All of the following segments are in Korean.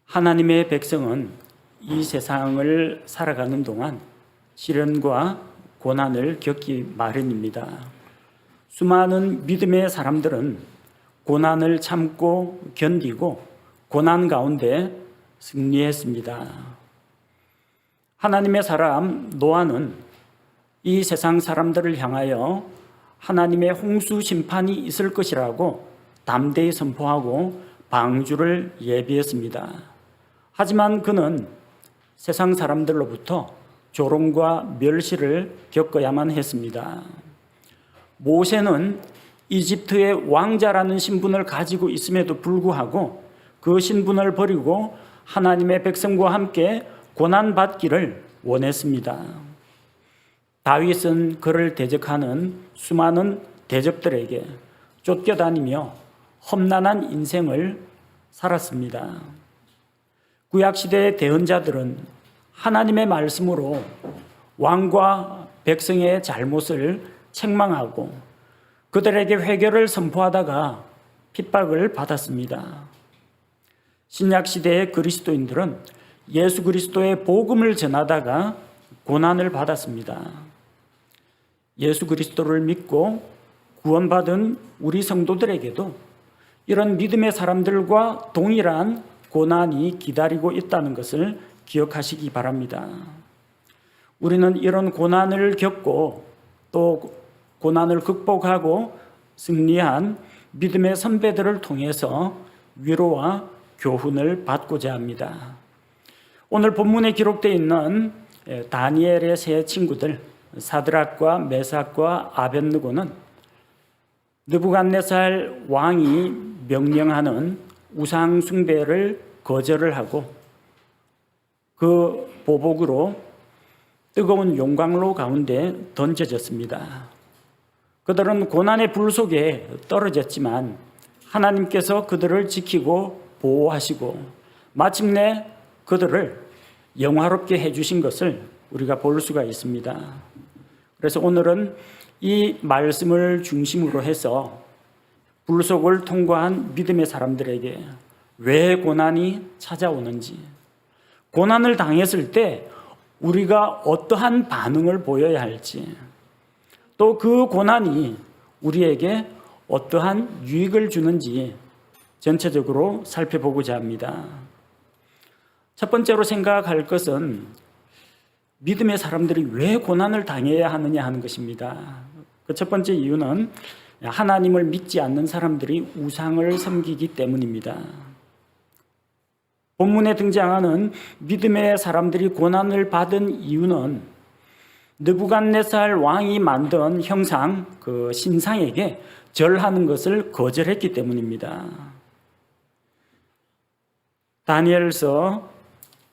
하나님의 백성은 이 세상을 살아가는 동안 시련과 고난을 겪기 마련입니다. 수많은 믿음의 사람들은 고난을 참고 견디고 고난 가운데 승리했습니다. 하나님의 사람 노아는 이 세상 사람들을 향하여 하나님의 홍수 심판이 있을 것이라고 담대히 선포하고 방주를 예비했습니다. 하지만 그는 세상 사람들로부터 조롱과 멸시를 겪어야만 했습니다. 모세는 이집트의 왕자라는 신분을 가지고 있음에도 불구하고 그 신분을 버리고 하나님의 백성과 함께 고난받기를 원했습니다. 다윗은 그를 대적하는 수많은 대적들에게 쫓겨다니며 험난한 인생을 살았습니다. 구약시대의 대언자들은 하나님의 말씀으로 왕과 백성의 잘못을 책망하고 그들에게 회개를 선포하다가 핍박을 받았습니다. 신약시대의 그리스도인들은 예수 그리스도의 복음을 전하다가 고난을 받았습니다. 예수 그리스도를 믿고 구원받은 우리 성도들에게도 이런 믿음의 사람들과 동일한 고난이 기다리고 있다는 것을 기억하시기 바랍니다. 우리는 이런 고난을 겪고 또 고난을 극복하고 승리한 믿음의 선배들을 통해서 위로와 교훈을 받고자 합니다. 오늘 본문에 기록되어 있는 다니엘의 세 친구들 사드락과 메삭과 아벳느고는 느부갓네살 왕이 명령하는 우상 숭배를 거절을 하고 그 보복으로 뜨거운 용광로 가운데 던져졌습니다. 그들은 고난의 불 속에 떨어졌지만 하나님께서 그들을 지키고 보호하시고 마침내 그들을 영화롭게 해주신 것을 우리가 볼 수가 있습니다. 그래서 오늘은 이 말씀을 중심으로 해서 불 속을 통과한 믿음의 사람들에게 왜 고난이 찾아오는지, 고난을 당했을 때 우리가 어떠한 반응을 보여야 할지, 또 그 고난이 우리에게 어떠한 유익을 주는지 전체적으로 살펴보고자 합니다. 첫 번째로 생각할 것은 믿음의 사람들이 왜 고난을 당해야 하느냐 하는 것입니다. 그 첫 번째 이유는 하나님을 믿지 않는 사람들이 우상을 섬기기 때문입니다. 본문에 등장하는 믿음의 사람들이 고난을 받은 이유는 느부갓네살 왕이 만든 형상, 그 신상에게 절하는 것을 거절했기 때문입니다. 다니엘서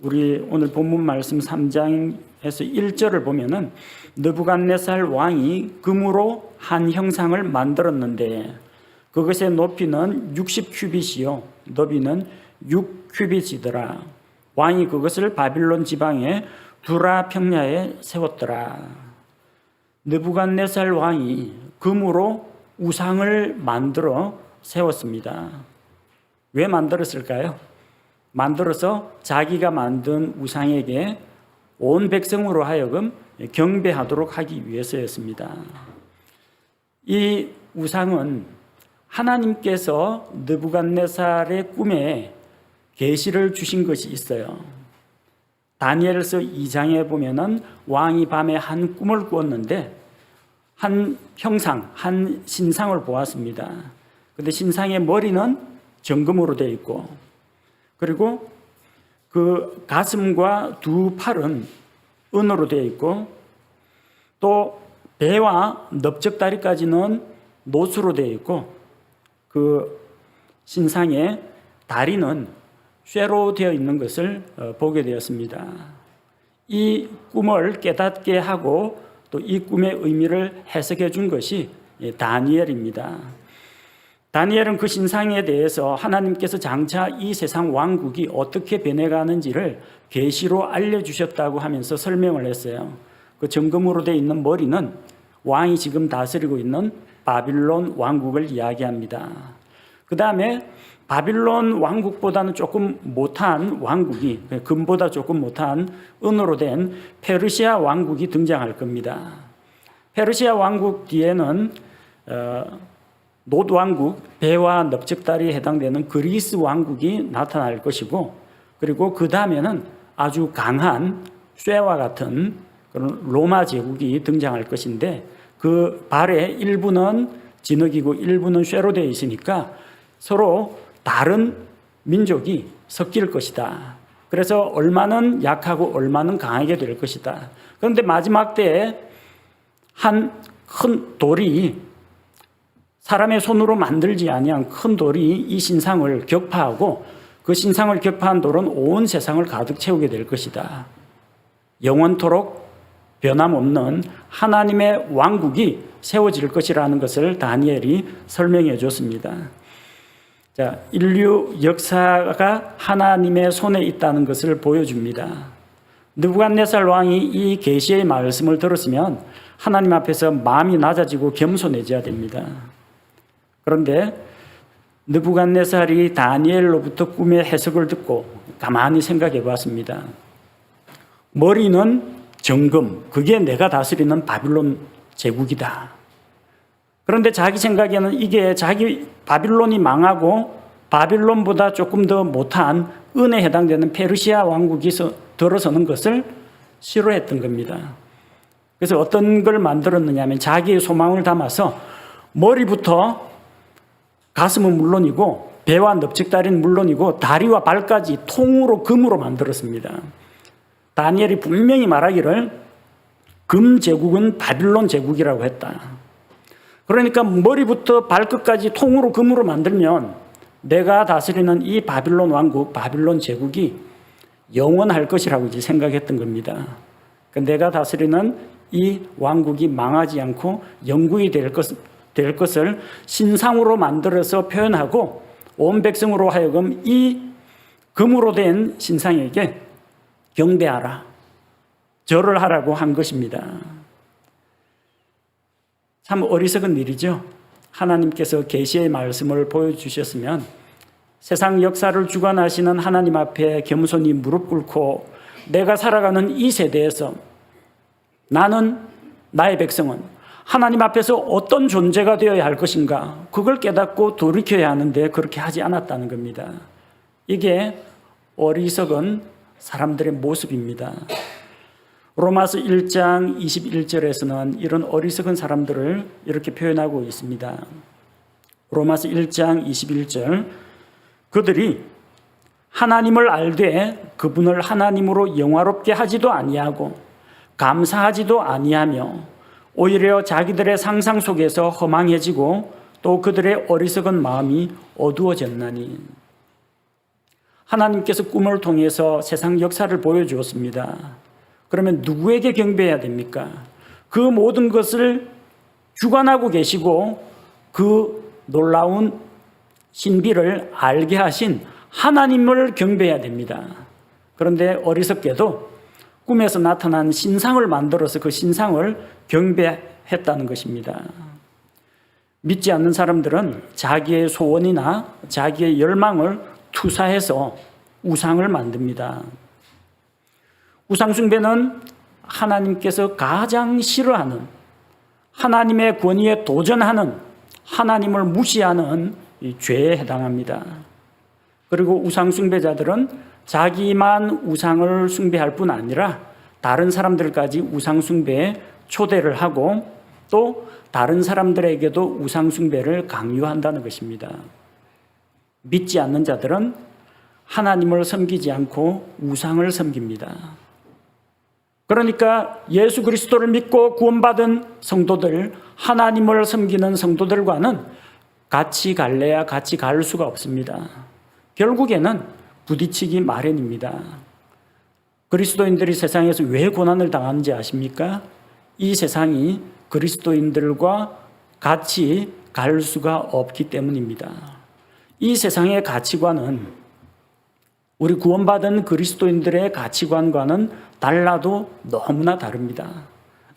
우리 오늘 본문 말씀 3장에서 1절을 보면은 느부갓네살 왕이 금으로 한 형상을 만들었는데 그것의 높이는 60규빗이요 너비는 6규빗이더라. 왕이 그것을 바빌론 지방의 두라 평야에 세웠더라. 느부갓네살 왕이 금으로 우상을 만들어 세웠습니다. 왜 만들었을까요? 만들어서 자기가 만든 우상에게 온 백성으로 하여금 경배하도록 하기 위해서였습니다. 이 우상은 하나님께서 느부갓네살의 꿈에 계시를 주신 것이 있어요. 다니엘서 2장에 보면은 왕이 밤에 한 꿈을 꾸었는데 한 형상, 한 신상을 보았습니다. 근데 신상의 머리는 정금으로 되어 있고 그리고 그 가슴과 두 팔은 은으로 되어 있고 또 배와 넓적다리까지는 노수로 되어 있고 그 신상의 다리는 쇠로 되어 있는 것을 보게 되었습니다. 이 꿈을 깨닫게 하고 또 이 꿈의 의미를 해석해 준 것이 다니엘입니다. 다니엘은 그 신상에 대해서 하나님께서 장차 이 세상 왕국이 어떻게 변해가는지를 계시로 알려주셨다고 하면서 설명을 했어요. 그 정금으로 되어 있는 머리는 왕이 지금 다스리고 있는 바빌론 왕국을 이야기합니다. 그 다음에 바빌론 왕국보다는 조금 못한 왕국이, 금보다 조금 못한 은으로 된 페르시아 왕국이 등장할 겁니다. 페르시아 왕국 뒤에는 놋왕국, 배와 넓적다리에 해당되는 그리스 왕국이 나타날 것이고, 그리고 그 다음에는 아주 강한 쇠와 같은 그런 로마 제국이 등장할 것인데, 그 발의 일부는 진흙이고 일부는 쇠로 되어 있으니까 서로 다른 민족이 섞일 것이다. 그래서 얼마는 약하고 얼마는 강하게 될 것이다. 그런데 마지막 때에 한 큰 돌이, 사람의 손으로 만들지 아니한 큰 돌이 이 신상을 격파하고, 그 신상을 격파한 돌은 온 세상을 가득 채우게 될 것이다. 영원토록 변함없는 하나님의 왕국이 세워질 것이라는 것을 다니엘이 설명해 줬습니다. 자, 인류 역사가 하나님의 손에 있다는 것을 보여줍니다. 느부갓네살 왕이 이 계시의 말씀을 들었으면 하나님 앞에서 마음이 낮아지고 겸손해져야 됩니다. 그런데 느부갓네살이 다니엘로부터 꿈의 해석을 듣고 가만히 생각해 봤습니다. 머리는 정금, 그게 내가 다스리는 바빌론 제국이다. 그런데 자기 생각에는 이게 자기 바빌론이 망하고 바빌론보다 조금 더 못한 은에 해당되는 페르시아 왕국이 들어서는 것을 싫어했던 겁니다. 그래서 어떤 걸 만들었느냐 하면 자기의 소망을 담아서 머리부터 가슴은 물론이고 배와 넓적다리는 물론이고 다리와 발까지 통으로 금으로 만들었습니다. 다니엘이 분명히 말하기를 금 제국은 바빌론 제국이라고 했다. 그러니까 머리부터 발끝까지 통으로 금으로 만들면 내가 다스리는 이 바빌론 왕국, 바빌론 제국이 영원할 것이라고 이제 생각했던 겁니다. 내가 다스리는 이 왕국이 망하지 않고 영구히 될 것을 신상으로 만들어서 표현하고 온 백성으로 하여금 이 금으로 된 신상에게 경배하라, 절을 하라고 한 것입니다. 참 어리석은 일이죠. 하나님께서 계시의 말씀을 보여주셨으면 세상 역사를 주관하시는 하나님 앞에 겸손히 무릎 꿇고 내가 살아가는 이 세대에서 나는, 나의 백성은 하나님 앞에서 어떤 존재가 되어야 할 것인가, 그걸 깨닫고 돌이켜야 하는데 그렇게 하지 않았다는 겁니다. 이게 어리석은 사람들의 모습입니다. 로마서 1장 21절에서는 이런 어리석은 사람들을 이렇게 표현하고 있습니다. 로마서 1장 21절, 그들이 하나님을 알되 그분을 하나님으로 영화롭게 하지도 아니하고 감사하지도 아니하며 오히려 자기들의 상상 속에서 허망해지고 또 그들의 어리석은 마음이 어두워졌나니. 하나님께서 꿈을 통해서 세상 역사를 보여주었습니다. 그러면 누구에게 경배해야 됩니까? 그 모든 것을 주관하고 계시고 그 놀라운 신비를 알게 하신 하나님을 경배해야 됩니다. 그런데 어리석게도 꿈에서 나타난 신상을 만들어서 그 신상을 경배했다는 것입니다. 믿지 않는 사람들은 자기의 소원이나 자기의 열망을 투사해서 우상을 만듭니다. 우상숭배는 하나님께서 가장 싫어하는, 하나님의 권위에 도전하는, 하나님을 무시하는 이 죄에 해당합니다. 그리고 우상숭배자들은 자기만 우상을 숭배할 뿐 아니라 다른 사람들까지 우상숭배에 초대를 하고 또 다른 사람들에게도 우상숭배를 강요한다는 것입니다. 믿지 않는 자들은 하나님을 섬기지 않고 우상을 섬깁니다. 그러니까 예수 그리스도를 믿고 구원받은 성도들, 하나님을 섬기는 성도들과는 같이 갈래야 같이 갈 수가 없습니다. 결국에는 부딪히기 마련입니다. 그리스도인들이 세상에서 왜 고난을 당하는지 아십니까? 이 세상이 그리스도인들과 같이 갈 수가 없기 때문입니다. 이 세상의 가치관은 우리 구원받은 그리스도인들의 가치관과는 달라도 너무나 다릅니다.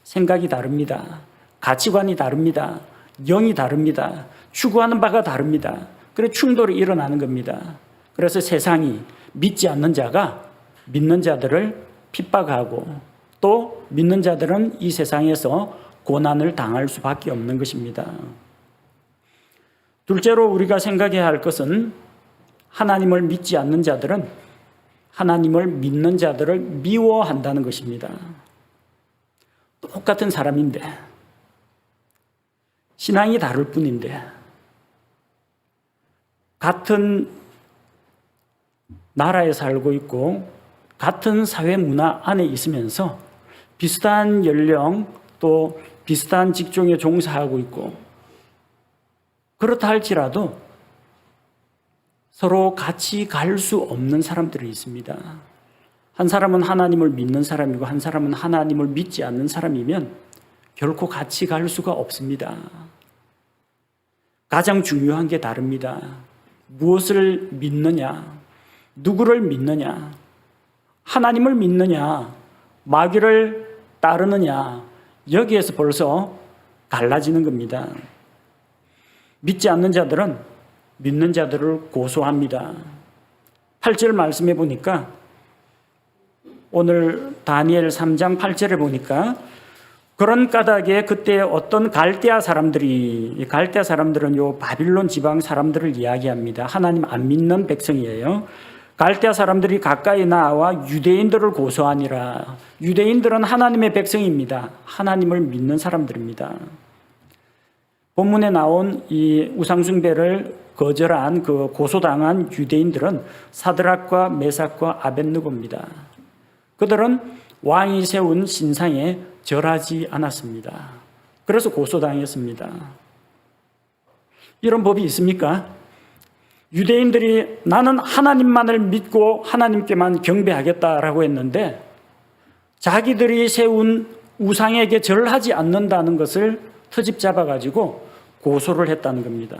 생각이 다릅니다. 가치관이 다릅니다. 영이 다릅니다. 추구하는 바가 다릅니다. 그래 충돌이 일어나는 겁니다. 그래서 세상이 믿지 않는 자가 믿는 자들을 핍박하고 또 믿는 자들은 이 세상에서 고난을 당할 수밖에 없는 것입니다. 둘째로 우리가 생각해야 할 것은 하나님을 믿지 않는 자들은 하나님을 믿는 자들을 미워한다는 것입니다. 똑같은 사람인데 신앙이 다를 뿐인데 같은 나라에 살고 있고 같은 사회 문화 안에 있으면서 비슷한 연령 또 비슷한 직종에 종사하고 있고 그렇다 할지라도 서로 같이 갈 수 없는 사람들이 있습니다. 한 사람은 하나님을 믿는 사람이고 한 사람은 하나님을 믿지 않는 사람이면 결코 같이 갈 수가 없습니다. 가장 중요한 게 다릅니다. 무엇을 믿느냐, 누구를 믿느냐, 하나님을 믿느냐, 마귀를 따르느냐, 여기에서 벌써 갈라지는 겁니다. 믿지 않는 자들은 믿는 자들을 고소합니다. 8절 말씀해 보니까 오늘 다니엘 3장 8절에 보니까 그런 까닭에 그때 어떤 갈대아 사람들은 요 바빌론 지방 사람들을 이야기합니다. 하나님 안 믿는 백성이에요. 갈대아 사람들이 가까이 나와 유대인들을 고소하니라. 유대인들은 하나님의 백성입니다. 하나님을 믿는 사람들입니다. 본문에 나온 이 우상숭배를 거절한 그 고소당한 유대인들은 사드락과 메삭과 아벳느고입니다. 그들은 왕이 세운 신상에 절하지 않았습니다. 그래서 고소당했습니다. 이런 법이 있습니까? 유대인들이 나는 하나님만을 믿고 하나님께만 경배하겠다라고 했는데 자기들이 세운 우상에게 절하지 않는다는 것을 트집 잡아가지고 고소를 했다는 겁니다.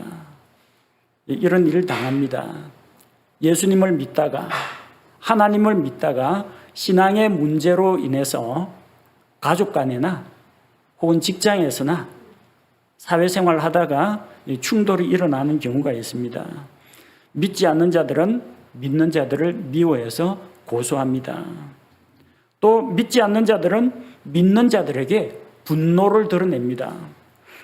이런 일을 당합니다. 예수님을 믿다가 하나님을 믿다가 신앙의 문제로 인해서 가족 간에나 혹은 직장에서나 사회생활을 하다가 충돌이 일어나는 경우가 있습니다. 믿지 않는 자들은 믿는 자들을 미워해서 고소합니다. 또 믿지 않는 자들은 믿는 자들에게 분노를 드러냅니다.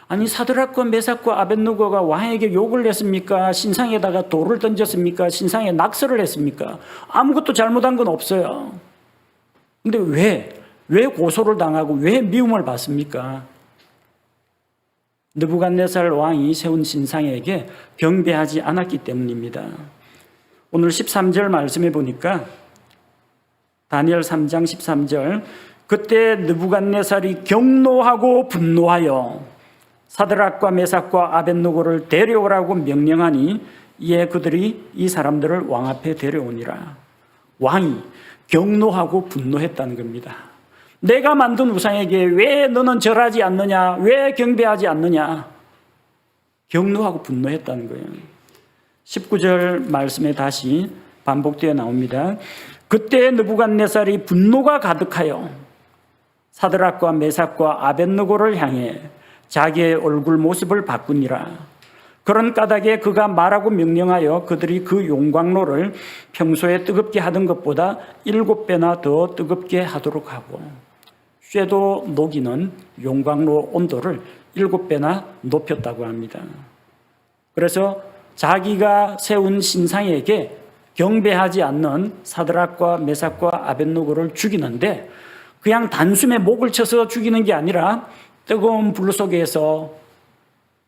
아니 사드락과 메삭과 아벳느고가 왕에게 욕을 했습니까? 신상에다가 돌을 던졌습니까? 신상에 낙서를 했습니까? 아무것도 잘못한 건 없어요. 근데 왜 고소를 당하고 왜 미움을 받습니까? 느부갓네살 왕이 세운 신상에게 경배하지 않았기 때문입니다. 오늘 13절 말씀해 보니까 다니엘 3장 13절 그때 느부갓네살이 경노하고 분노하여 사드락과 메삭과 아벳느고를 데려오라고 명령하니 이에 그들이 이 사람들을 왕 앞에 데려오니라. 왕이 경노하고 분노했다는 겁니다. 내가 만든 우상에게 왜 너는 절하지 않느냐? 왜 경배하지 않느냐? 경노하고 분노했다는 거예요. 19절 말씀에 다시 반복되어 나옵니다. 그때 느부갓네살이 분노가 가득하여 사드락과 메삭과 아벳느고를 향해 자기의 얼굴 모습을 바꾸니라. 그런 까닭에 그가 말하고 명령하여 그들이 그 용광로를 평소에 뜨겁게 하던 것보다 7배나 더 뜨겁게 하도록 하고 쇠도 녹이는 용광로 온도를 7배나 높였다고 합니다. 그래서 자기가 세운 신상에게 경배하지 않는 사드락과 메삭과 아벳느고를 죽이는데 그냥 단숨에 목을 쳐서 죽이는 게 아니라 뜨거운 불 속에서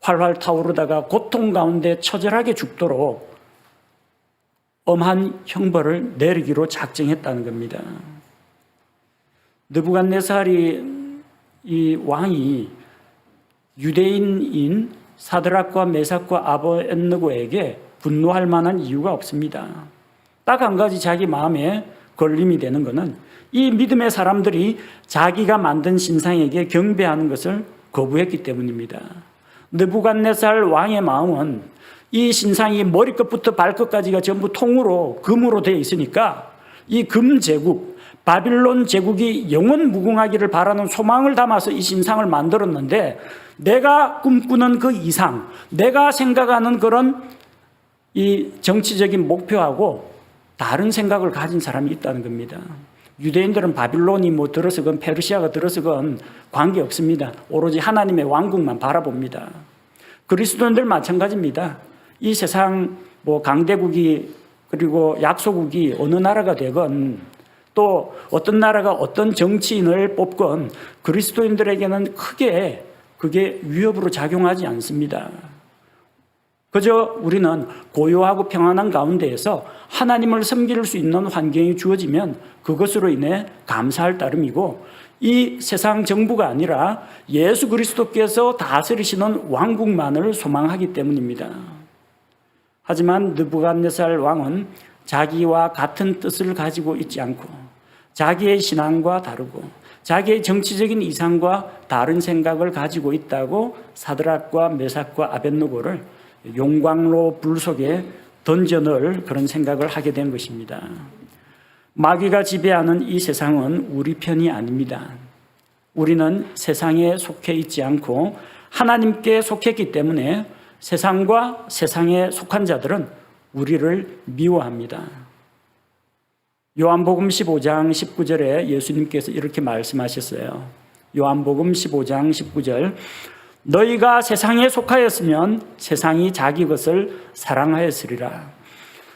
활활 타오르다가 고통 가운데 처절하게 죽도록 엄한 형벌을 내리기로 작정했다는 겁니다. 느부갓네살이 이 왕이 유대인인 사드락과 메삭과 아벳느고에게 분노할 만한 이유가 없습니다. 딱 한 가지 자기 마음에 걸림이 되는 것은 이 믿음의 사람들이 자기가 만든 신상에게 경배하는 것을 거부했기 때문입니다. 느부갓네살 왕의 마음은 이 신상이 머리끝부터 발끝까지가 전부 통으로 금으로 되어 있으니까 이 금 제국, 바빌론 제국이 영원 무궁하기를 바라는 소망을 담아서 이 신상을 만들었는데 내가 꿈꾸는 그 이상, 내가 생각하는 그런 이 정치적인 목표하고 다른 생각을 가진 사람이 있다는 겁니다. 유대인들은 바빌론이 뭐 들어서건 페르시아가 들어서건 관계없습니다. 오로지 하나님의 왕국만 바라봅니다. 그리스도인들 마찬가지입니다. 이 세상 뭐 강대국이 그리고 약소국이 어느 나라가 되건 또 어떤 나라가 어떤 정치인을 뽑건 그리스도인들에게는 크게 그게 위협으로 작용하지 않습니다. 그저 우리는 고요하고 평안한 가운데에서 하나님을 섬길 수 있는 환경이 주어지면 그것으로 인해 감사할 따름이고, 이 세상 정부가 아니라 예수 그리스도께서 다스리시는 왕국만을 소망하기 때문입니다. 하지만 느부갓네살 왕은 자기와 같은 뜻을 가지고 있지 않고 자기의 신앙과 다르고 자기의 정치적인 이상과 다른 생각을 가지고 있다고 사드락과 메삭과 아벳느고를 용광로 불 속에 던져넣을 그런 생각을 하게 된 것입니다. 마귀가 지배하는 이 세상은 우리 편이 아닙니다. 우리는 세상에 속해 있지 않고 하나님께 속했기 때문에 세상과 세상에 속한 자들은 우리를 미워합니다. 요한복음 15장 19절에 예수님께서 이렇게 말씀하셨어요. 요한복음 15장 19절, 너희가 세상에 속하였으면 세상이 자기 것을 사랑하였으리라.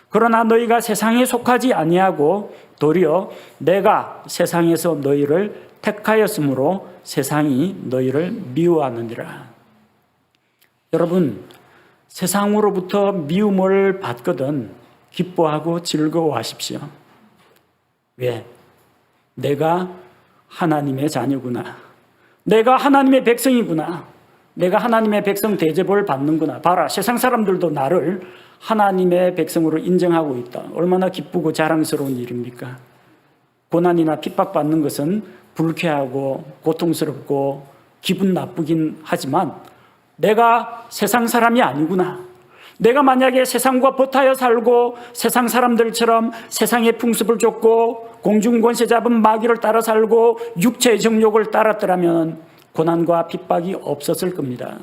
그러나 너희가 세상에 속하지 아니하고 도리어 내가 세상에서 너희를 택하였으므로 세상이 너희를 미워하느니라. 여러분, 세상으로부터 미움을 받거든 기뻐하고 즐거워하십시오. 왜? 내가 하나님의 자녀구나. 내가 하나님의 백성이구나. 내가 하나님의 백성 대접을 받는구나. 봐라, 세상 사람들도 나를 하나님의 백성으로 인정하고 있다. 얼마나 기쁘고 자랑스러운 일입니까? 고난이나 핍박받는 것은 불쾌하고 고통스럽고 기분 나쁘긴 하지만 내가 세상 사람이 아니구나. 내가 만약에 세상과 버타여 살고 세상 사람들처럼 세상의 풍습을 쫓고 공중권세 잡은 마귀를 따라 살고 육체의 정욕을 따랐더라면 고난과 핍박이 없었을 겁니다.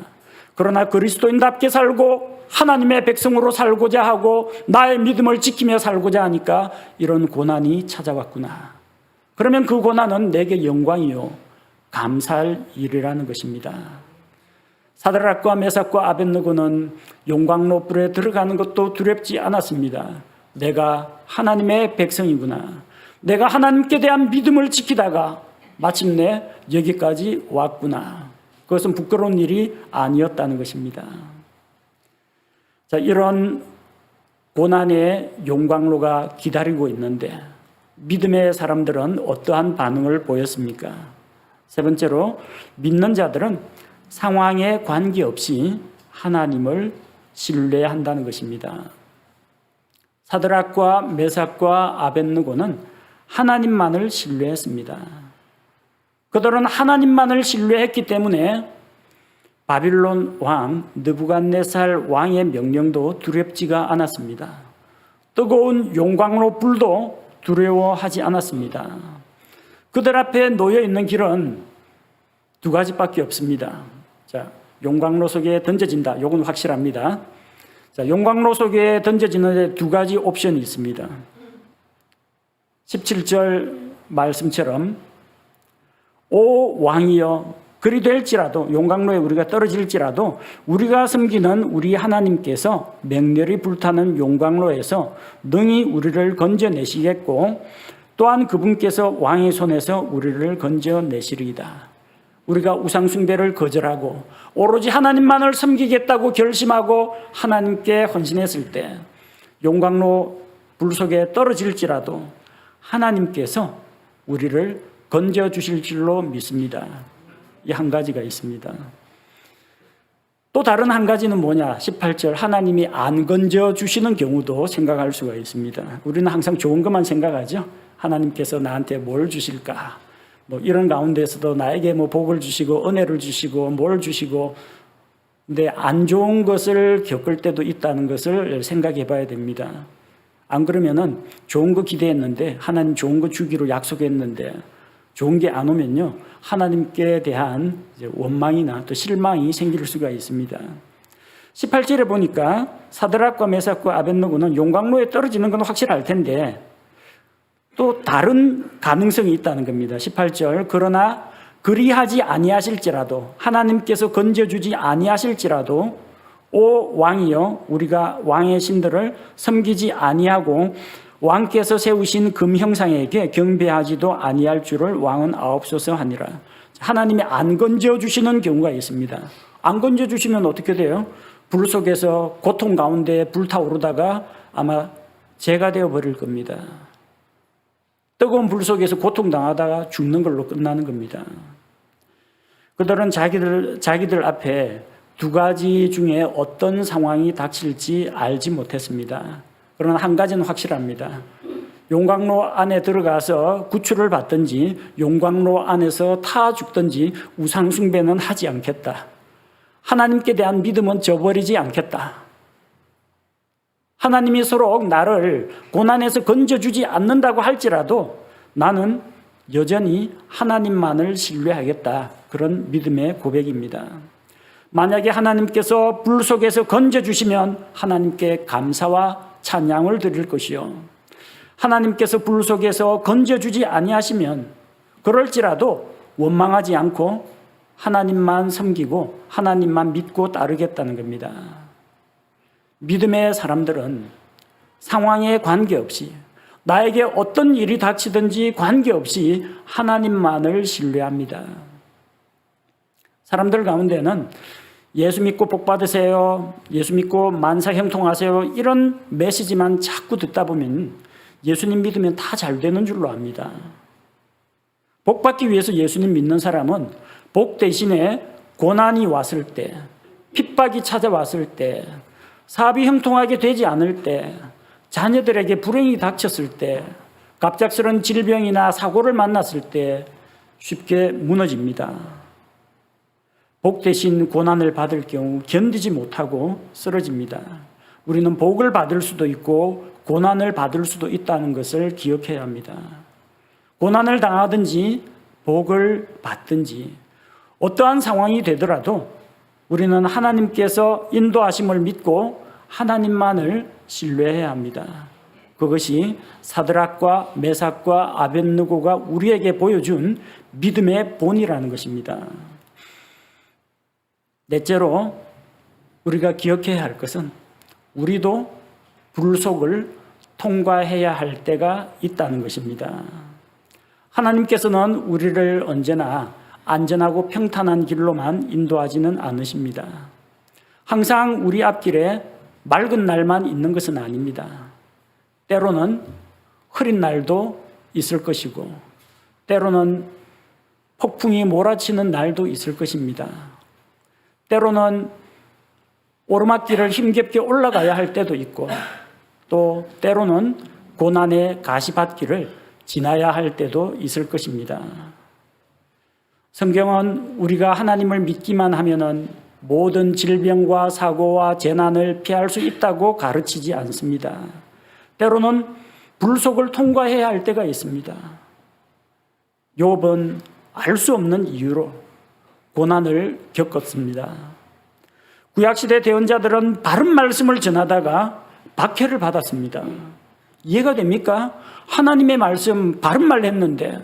그러나 그리스도인답게 살고 하나님의 백성으로 살고자 하고 나의 믿음을 지키며 살고자 하니까 이런 고난이 찾아왔구나. 그러면 그 고난은 내게 영광이요 감사할 일이라는 것입니다. 사드락과 메삭과 아벳느고는 용광로 불에 들어가는 것도 두렵지 않았습니다. 내가 하나님의 백성이구나. 내가 하나님께 대한 믿음을 지키다가 마침내 여기까지 왔구나. 그것은 부끄러운 일이 아니었다는 것입니다. 자, 이런 고난의 용광로가 기다리고 있는데 믿음의 사람들은 어떠한 반응을 보였습니까? 세 번째로, 믿는 자들은 상황에 관계없이 하나님을 신뢰한다는 것입니다. 사드락과 메삭과 아벳느고는 하나님만을 신뢰했습니다. 그들은 하나님만을 신뢰했기 때문에 바빌론 왕 느부갓네살 왕의 명령도 두렵지가 않았습니다. 뜨거운 용광로 불도 두려워하지 않았습니다. 그들 앞에 놓여 있는 길은 두 가지밖에 없습니다. 자, 용광로 속에 던져진다. 이건 확실합니다. 자, 용광로 속에 던져지는데 두 가지 옵션이 있습니다. 17절 말씀처럼 오 왕이여, 그리 될지라도 용광로에 우리가 떨어질지라도 우리가 섬기는 우리 하나님께서 맹렬히 불타는 용광로에서 능히 우리를 건져내시겠고 또한 그분께서 왕의 손에서 우리를 건져내시리이다. 우리가 우상숭배를 거절하고 오로지 하나님만을 섬기겠다고 결심하고 하나님께 헌신했을 때 용광로 불 속에 떨어질지라도 하나님께서 우리를 건져주실 줄로 믿습니다. 이 한 가지가 있습니다. 또 다른 한 가지는 뭐냐? 18절, 하나님이 안 건져주시는 경우도 생각할 수가 있습니다. 우리는 항상 좋은 것만 생각하죠. 하나님께서 나한테 뭘 주실까? 뭐 이런 가운데서도 나에게 뭐 복을 주시고 은혜를 주시고 뭘 주시고, 근데 안 좋은 것을 겪을 때도 있다는 것을 생각해 봐야 됩니다. 안 그러면은 좋은 거 기대했는데 하나님 좋은 거 주기로 약속했는데 좋은 게 안 오면요 하나님께 대한 원망이나 또 실망이 생길 수가 있습니다. 18절에 보니까 사드락과 메삭과 아벳느고는 용광로에 떨어지는 건 확실할 텐데 또 다른 가능성이 있다는 겁니다. 18절, 그러나 그리하지 아니하실지라도, 하나님께서 건져주지 아니하실지라도 오 왕이여, 우리가 왕의 신들을 섬기지 아니하고 왕께서 세우신 금 형상에게 경배하지도 아니할 줄을 왕은 아옵소서 하니라. 하나님이 안 건져주시는 경우가 있습니다. 안 건져주시면 어떻게 돼요? 불 속에서 고통 가운데 불타오르다가 아마 재가 되어버릴 겁니다. 뜨거운 불 속에서 고통당하다가 죽는 걸로 끝나는 겁니다. 그들은 자기들 앞에 두 가지 중에 어떤 상황이 닥칠지 알지 못했습니다. 그러나 한 가지는 확실합니다. 용광로 안에 들어가서 구출을 받든지 용광로 안에서 타 죽든지 우상 숭배는 하지 않겠다. 하나님께 대한 믿음은 저버리지 않겠다. 하나님이 서로 나를 고난에서 건져주지 않는다고 할지라도 나는 여전히 하나님만을 신뢰하겠다. 그런 믿음의 고백입니다. 만약에 하나님께서 불 속에서 건져주시면 하나님께 감사와 찬양을 드릴 것이요, 하나님께서 불 속에서 건져주지 아니하시면 그럴지라도 원망하지 않고 하나님만 섬기고 하나님만 믿고 따르겠다는 겁니다. 믿음의 사람들은 상황에 관계없이, 나에게 어떤 일이 닥치든지 관계없이 하나님만을 신뢰합니다. 사람들 가운데는 예수 믿고 복 받으세요, 예수 믿고 만사 형통하세요, 이런 메시지만 자꾸 듣다 보면 예수님 믿으면 다 잘 되는 줄로 압니다. 복 받기 위해서 예수님 믿는 사람은 복 대신에 고난이 왔을 때, 핍박이 찾아왔을 때, 사업이 형통하게 되지 않을 때, 자녀들에게 불행이 닥쳤을 때, 갑작스러운 질병이나 사고를 만났을 때 쉽게 무너집니다. 복 대신 고난을 받을 경우 견디지 못하고 쓰러집니다. 우리는 복을 받을 수도 있고 고난을 받을 수도 있다는 것을 기억해야 합니다. 고난을 당하든지 복을 받든지 어떠한 상황이 되더라도 우리는 하나님께서 인도하심을 믿고 하나님만을 신뢰해야 합니다. 그것이 사드락과 메삭과 아벳느고가 우리에게 보여준 믿음의 본이라는 것입니다. 넷째로 우리가 기억해야 할 것은 우리도 불속을 통과해야 할 때가 있다는 것입니다. 하나님께서는 우리를 언제나 안전하고 평탄한 길로만 인도하지는 않으십니다. 항상 우리 앞길에 맑은 날만 있는 것은 아닙니다. 때로는 흐린 날도 있을 것이고 때로는 폭풍이 몰아치는 날도 있을 것입니다. 때로는 오르막길을 힘겹게 올라가야 할 때도 있고 또 때로는 고난의 가시밭길을 지나야 할 때도 있을 것입니다. 성경은 우리가 하나님을 믿기만 하면은 모든 질병과 사고와 재난을 피할 수 있다고 가르치지 않습니다. 때로는 불속을 통과해야 할 때가 있습니다. 욥은 알 수 없는 이유로 고난을 겪었습니다. 구약시대 대언자들은 바른 말씀을 전하다가 박해를 받았습니다. 이해가 됩니까? 하나님의 말씀 바른 말 했는데,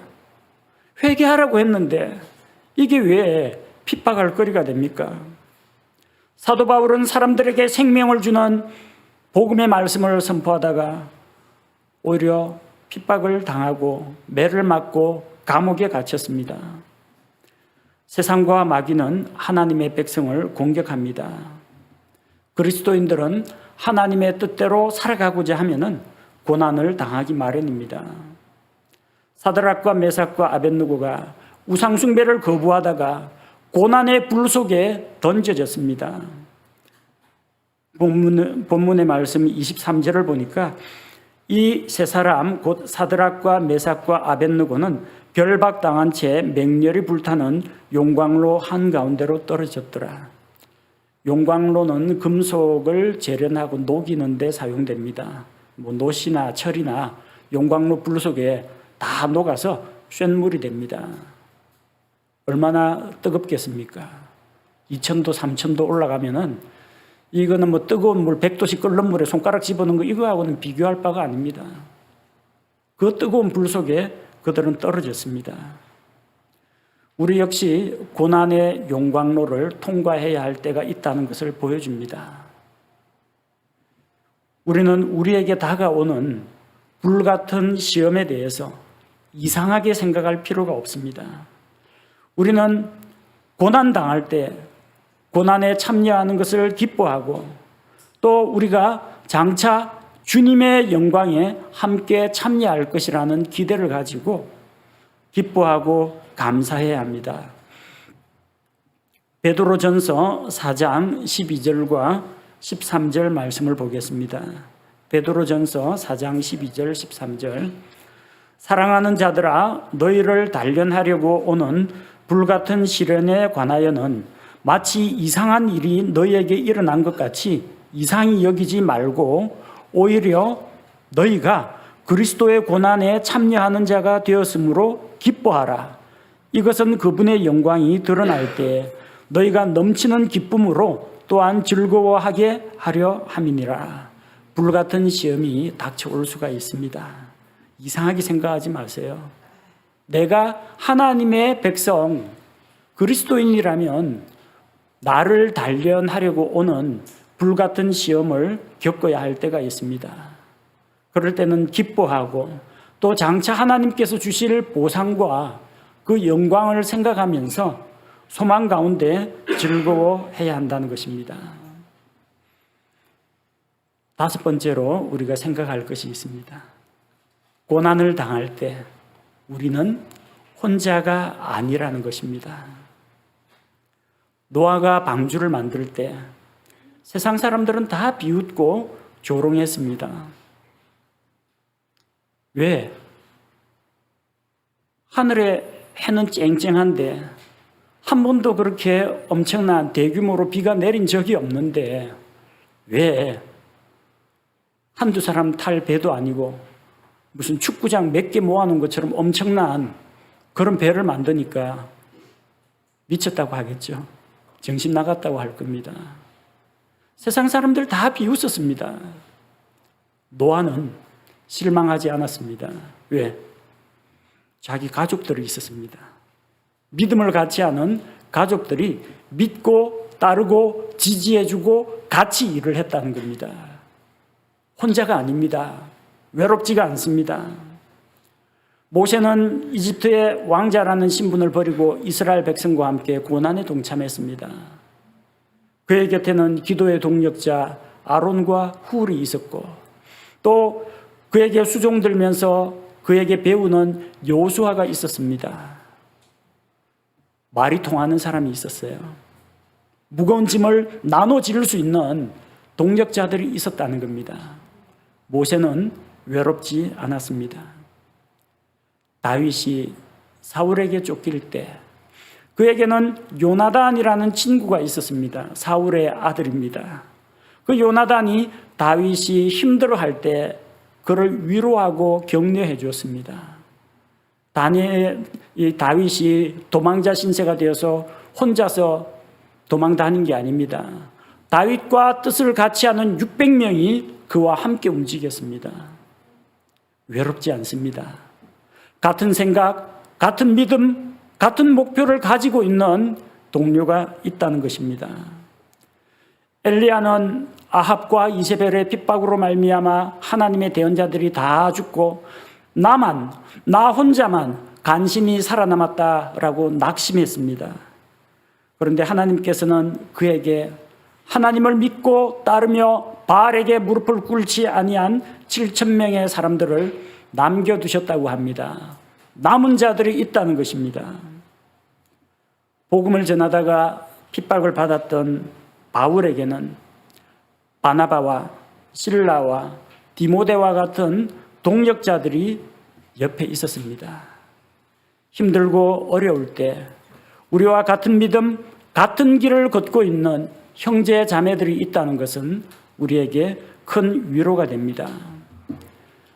회개하라고 했는데 이게 왜 핍박할 거리가 됩니까? 사도 바울은 사람들에게 생명을 주는 복음의 말씀을 선포하다가 오히려 핍박을 당하고 매를 맞고 감옥에 갇혔습니다. 세상과 마귀는 하나님의 백성을 공격합니다. 그리스도인들은 하나님의 뜻대로 살아가고자 하면은 고난을 당하기 마련입니다. 사드락과 메삭과 아벳느고가 우상 숭배를 거부하다가 고난의 불 속에 던져졌습니다. 본문의 말씀 23절을 보니까 이 세 사람 곧 사드락과 메삭과 아벳느고는 결박당한 채 맹렬히 불타는 용광로 한가운데로 떨어졌더라. 용광로는 금속을 재련하고 녹이는 데 사용됩니다. 노시나 철이나 용광로 불 속에 다 녹아서 쇳물이 됩니다. 얼마나 뜨겁겠습니까? 2000도, 3000도 올라가면은 이거는 뭐 뜨거운 물 100도씩 끓는 물에 손가락 집어넣는 거 이거하고는 비교할 바가 아닙니다. 그 뜨거운 불 속에 그들은 떨어졌습니다. 우리 역시 고난의 용광로를 통과해야 할 때가 있다는 것을 보여줍니다. 우리는 우리에게 다가오는 불같은 시험에 대해서 이상하게 생각할 필요가 없습니다. 우리는 고난당할 때 고난에 참여하는 것을 기뻐하고 또 우리가 장차 주님의 영광에 함께 참여할 것이라는 기대를 가지고 기뻐하고 감사해야 합니다. 베드로전서 4장 12절과 13절 말씀을 보겠습니다. 베드로전서 4장 12절 13절 사랑하는 자들아 너희를 단련하려고 오는 불같은 시련에 관하여는 마치 이상한 일이 너희에게 일어난 것 같이 이상히 여기지 말고 오히려 너희가 그리스도의 고난에 참여하는 자가 되었으므로 기뻐하라. 이것은 그분의 영광이 드러날 때 너희가 넘치는 기쁨으로 또한 즐거워하게 하려 함이니라. 불같은 시험이 닥쳐올 수가 있습니다. 이상하게 생각하지 마세요. 내가 하나님의 백성 그리스도인이라면 나를 단련하려고 오는 불같은 시험을 겪어야 할 때가 있습니다. 그럴 때는 기뻐하고 또 장차 하나님께서 주실 보상과 그 영광을 생각하면서 소망 가운데 즐거워해야 한다는 것입니다. 다섯 번째로 우리가 생각할 것이 있습니다. 고난을 당할 때 우리는 혼자가 아니라는 것입니다. 노아가 방주를 만들 때 세상 사람들은 다 비웃고 조롱했습니다. 왜? 하늘에 해는 쨍쨍한데 한 번도 그렇게 엄청난 대규모로 비가 내린 적이 없는데 왜 한두 사람 탈 배도 아니고 무슨 축구장 몇 개 모아놓은 것처럼 엄청난 그런 배를 만드니까 미쳤다고 하겠죠. 정신 나갔다고 할 겁니다. 세상 사람들 다 비웃었습니다. 노아는 실망하지 않았습니다. 왜? 자기 가족들이 있었습니다. 믿음을 같이 하는 가족들이 믿고 따르고 지지해주고 같이 일을 했다는 겁니다. 혼자가 아닙니다. 외롭지가 않습니다. 모세는 이집트의 왕자라는 신분을 버리고 이스라엘 백성과 함께 고난에 동참했습니다. 그의 곁에는 기도의 동력자 아론과 훌이 있었고 또 그에게 수종들면서 그에게 배우는 여호수아가 있었습니다. 말이 통하는 사람이 있었어요. 무거운 짐을 나눠질 수 있는 동력자들이 있었다는 겁니다. 모세는 외롭지 않았습니다. 다윗이 사울에게 쫓길 때 그에게는 요나단이라는 친구가 있었습니다. 사울의 아들입니다. 그 요나단이 다윗이 힘들어할 때 그를 위로하고 격려해 주었습니다. 다윗이 도망자 신세가 되어서 혼자서 도망 다닌 게 아닙니다. 다윗과 뜻을 같이 하는 600명이 그와 함께 움직였습니다. 외롭지 않습니다. 같은 생각, 같은 믿음, 같은 목표를 가지고 있는 동료가 있다는 것입니다. 엘리야는 아합과 이세벨의 핍박으로 말미암아 하나님의 대언자들이 다 죽고 나 혼자만 간신히 살아남았다라고 낙심했습니다. 그런데 하나님께서는 그에게 하나님을 믿고 따르며 바알에게 무릎을 꿇지 아니한 7,000명의 사람들을 남겨두셨다고 합니다. 남은 자들이 있다는 것입니다. 복음을 전하다가 핍박을 받았던 바울에게는 바나바와 실라와 디모데와 같은 동력자들이 옆에 있었습니다. 힘들고 어려울 때 우리와 같은 믿음, 같은 길을 걷고 있는 형제 자매들이 있다는 것은 우리에게 큰 위로가 됩니다.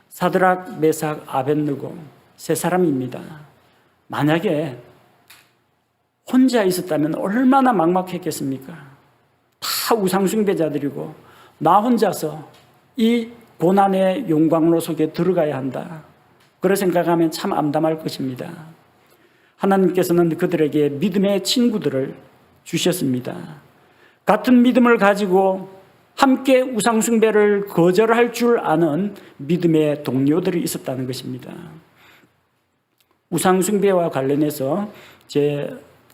사드락, 메삭, 아벳느고 세 사람입니다. 만약에 혼자 있었다면 얼마나 막막했겠습니까? 다 다 우상숭배자들이고 나 혼자서 이 고난의 용광로 속에 들어가야 한다. 그런 생각하면 참 암담할 것입니다. 하나님께서는 그들에게 믿음의 친구들을 주셨습니다. 같은 믿음을 가지고 함께 우상숭배를 거절할 줄 아는 믿음의 동료들이 있었다는 것입니다. 우상숭배와 관련해서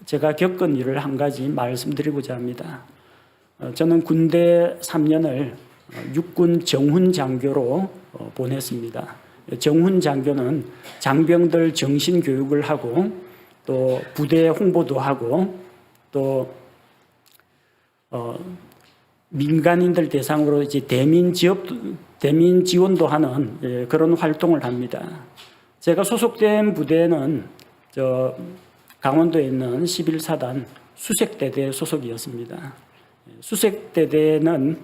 제가 겪은 일을 한 가지 말씀드리고자 합니다. 저는 군대 3년을 육군 정훈 장교로 보냈습니다. 정훈 장교는 장병들 정신교육을 하고 또 부대 홍보도 하고 또 민간인들 대상으로 이제 대민 지원도 하는 그런 활동을 합니다. 제가 소속된 부대는 강원도에 있는 11사단 수색대대 소속이었습니다. 수색대대는